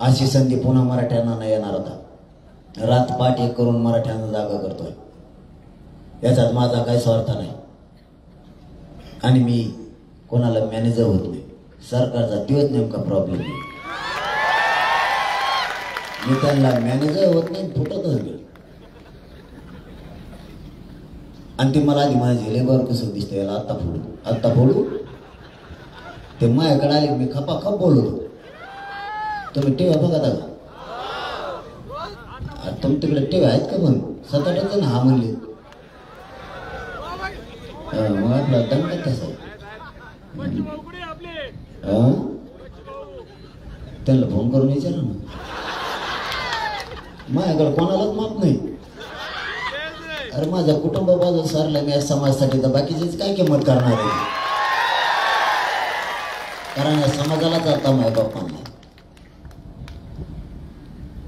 अशी संधी पुन्हा मराठ्यांना नाही येणार होता। रातपाट एक करून मराठ्यांना जागा करतोय, याच्यात माझा काही स्वार्थ नाही आणि मी कोणाला मॅनेजर होत नाही। सरकारचा तोच नेमका प्रॉब्लेम आहे, मी त्यांना मॅनेजर होत नाही, फुटतच गेलो। आणि ते मला आधी माझे लेबर कसं दिसतं, याला आत्ता फोडू ते माझ्याकडे आले, मी खपाखप बोलतो। तुम्ही टीव्ही बघा का? तुम तिकडे टीव्ही आहेत का? पण 7-8 जण हा म्हणले, मग आपला दंड कसा आहे? त्यांना फोन करून विचारा ना, माझ्याकडे कोणालाच माफ नाही। अरे माझ्या कुटुंब बाजू सारलं मी या समाजासाठी, तर बाकीचीच काय किंमत करणार आहे? कारण या समाजालाच आता मायबापांना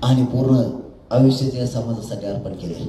आणि पूर्ण आयुष्याच्या समाजासाठी अर्पण केले।